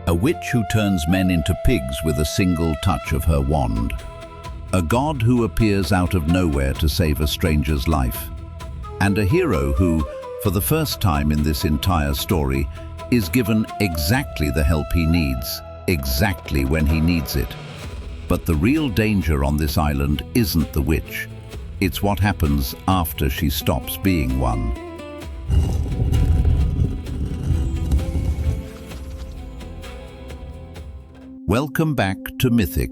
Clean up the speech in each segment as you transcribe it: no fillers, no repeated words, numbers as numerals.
A witch who turns men into pigs with a single touch of her wand. A god who appears out of nowhere to save a stranger's life. And a hero who, for the first time in this entire story, is given exactly the help he needs, exactly when he needs it. But the real danger on this island isn't the witch. It's what happens after she stops being one. Welcome back to Mythic.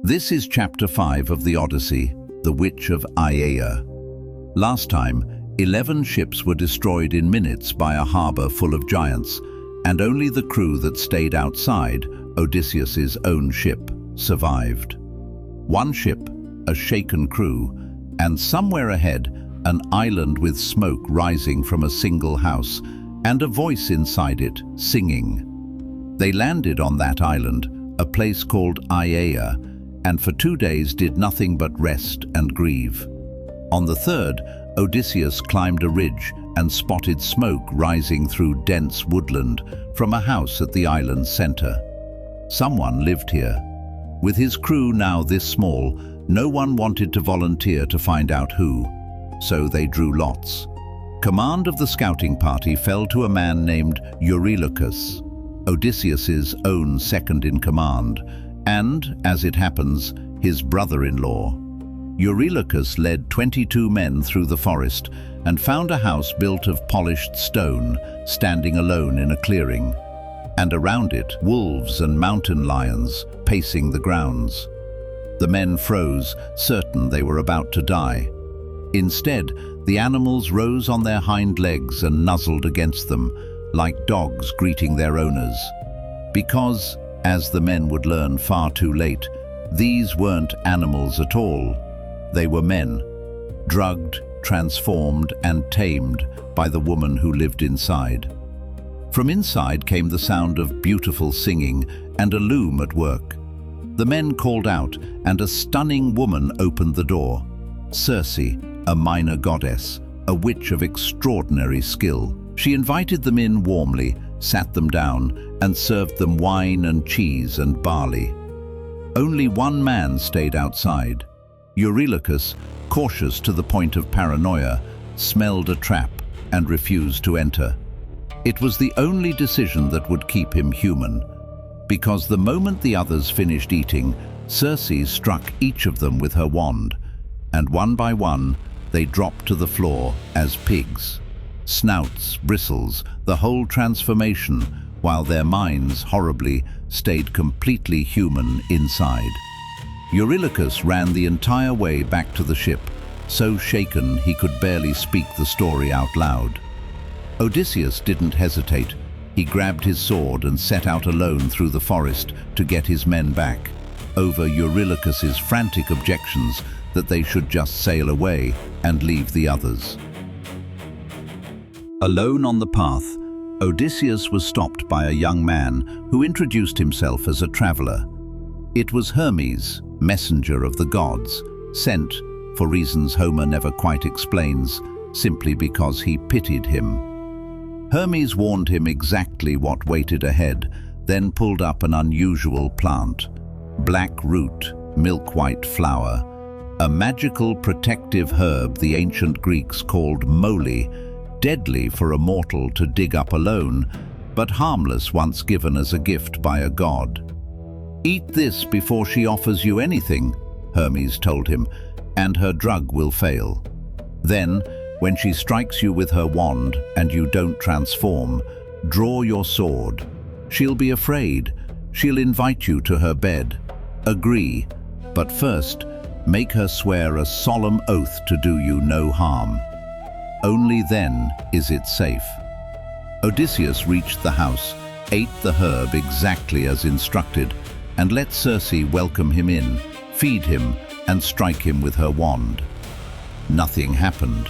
This is Chapter 5 of the Odyssey, The Witch of Aiaia. Last time, 11 ships were destroyed in minutes by a harbor full of giants, and only the crew that stayed outside, Odysseus's own ship, survived. One ship, a shaken crew, and somewhere ahead, an island with smoke rising from a single house, and a voice inside it, singing. They landed on that island, a place called Aiaia, and for 2 days did nothing but rest and grieve. On the third, Odysseus climbed a ridge and spotted smoke rising through dense woodland from a house at the island's center. Someone lived here. With his crew now this small, no one wanted to volunteer to find out who, so they drew lots. Command of the scouting party fell to a man named Eurylochus, Odysseus's own second-in-command, and, as it happens, his brother-in-law. Eurylochus led 22 men through the forest and found a house built of polished stone, standing alone in a clearing, and around it wolves and mountain lions pacing the grounds. The men froze, certain they were about to die. Instead, the animals rose on their hind legs and nuzzled against them, like dogs greeting their owners. Because, as the men would learn far too late, these weren't animals at all. They were men, drugged, transformed, and tamed by the woman who lived inside. From inside came the sound of beautiful singing and a loom at work. The men called out, and a stunning woman opened the door. Circe, a minor goddess, a witch of extraordinary skill. She invited them in warmly, sat them down, and served them wine and cheese and barley. Only one man stayed outside. Eurylochus, cautious to the point of paranoia, smelled a trap and refused to enter. It was the only decision that would keep him human, because the moment the others finished eating, Circe struck each of them with her wand, and one by one they dropped to the floor as pigs. Snouts, bristles, the whole transformation, while their minds, horribly, stayed completely human inside. Eurylochus ran the entire way back to the ship, so shaken he could barely speak the story out loud. Odysseus didn't hesitate. He grabbed his sword and set out alone through the forest to get his men back, over Eurylochus's frantic objections that they should just sail away and leave the others. Alone on the path, Odysseus was stopped by a young man who introduced himself as a traveler. It was Hermes, messenger of the gods, sent, for reasons Homer never quite explains, simply because he pitied him. Hermes warned him exactly what waited ahead, then pulled up an unusual plant. Black root, milk-white flower, a magical protective herb the ancient Greeks called moly, deadly for a mortal to dig up alone, but harmless once given as a gift by a god. "Eat this before she offers you anything," Hermes told him, "and her drug will fail. Then, when she strikes you with her wand and you don't transform, draw your sword. She'll be afraid. She'll invite you to her bed. Agree, but first, make her swear a solemn oath to do you no harm. Only then is it safe." Odysseus reached the house, ate the herb exactly as instructed, and let Circe welcome him in, feed him, and strike him with her wand. Nothing happened.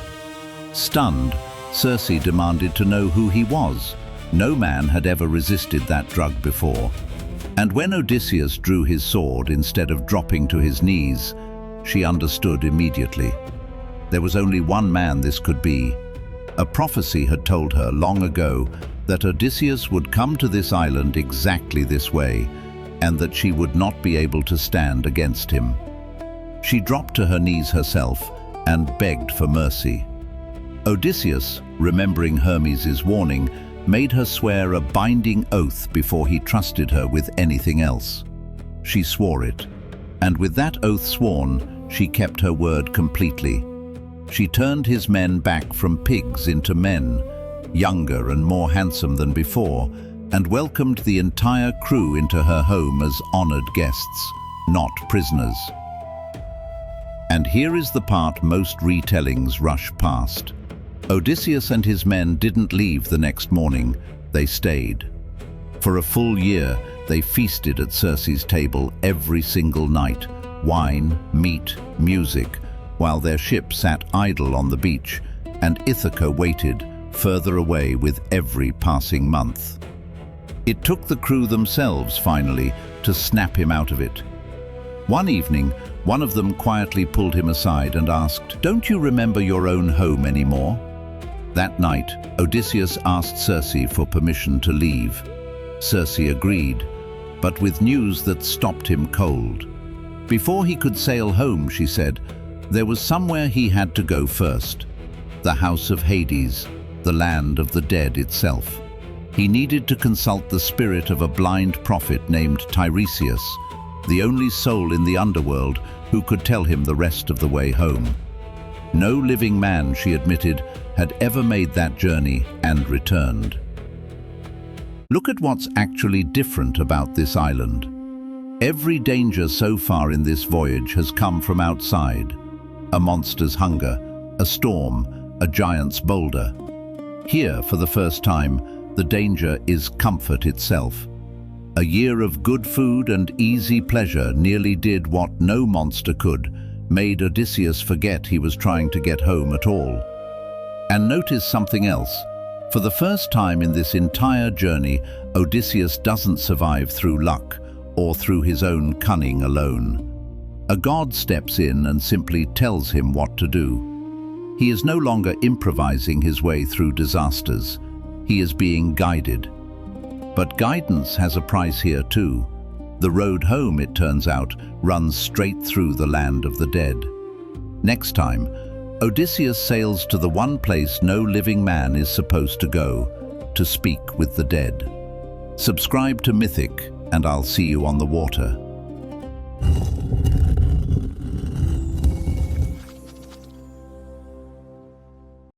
Stunned, Circe demanded to know who he was. No man had ever resisted that drug before. And when Odysseus drew his sword instead of dropping to his knees, she understood immediately. There was only one man this could be. A prophecy had told her long ago that Odysseus would come to this island exactly this way, and that she would not be able to stand against him. She dropped to her knees herself and begged for mercy. Odysseus, remembering Hermes' warning, made her swear a binding oath before he trusted her with anything else. She swore it, and with that oath sworn, she kept her word completely. She turned his men back from pigs into men, younger and more handsome than before, and welcomed the entire crew into her home as honored guests, not prisoners. And here is the part most retellings rush past. Odysseus and his men didn't leave the next morning, they stayed. For a full year, they feasted at Circe's table every single night, wine, meat, music, while their ship sat idle on the beach, and Ithaca waited, further away with every passing month. It took the crew themselves, finally, to snap him out of it. One evening, one of them quietly pulled him aside and asked, "Don't you remember your own home anymore?" That night, Odysseus asked Circe for permission to leave. Circe agreed, but with news that stopped him cold. Before he could sail home, she said, there was somewhere he had to go first. The house of Hades, the land of the dead itself. He needed to consult the spirit of a blind prophet named Tiresias, the only soul in the underworld who could tell him the rest of the way home. No living man, she admitted, had ever made that journey and returned. Look at what's actually different about this island. Every danger so far in this voyage has come from outside. A monster's hunger, a storm, a giant's boulder. Here, for the first time, the danger is comfort itself. A year of good food and easy pleasure nearly did what no monster could, made Odysseus forget he was trying to get home at all. And notice something else. For the first time in this entire journey, Odysseus doesn't survive through luck or through his own cunning alone. A god steps in and simply tells him what to do. He is no longer improvising his way through disasters. He is being guided. But guidance has a price here too. The road home, it turns out, runs straight through the land of the dead. Next time, Odysseus sails to the one place no living man is supposed to go, to speak with the dead. Subscribe to Mythic, and I'll see you on the water.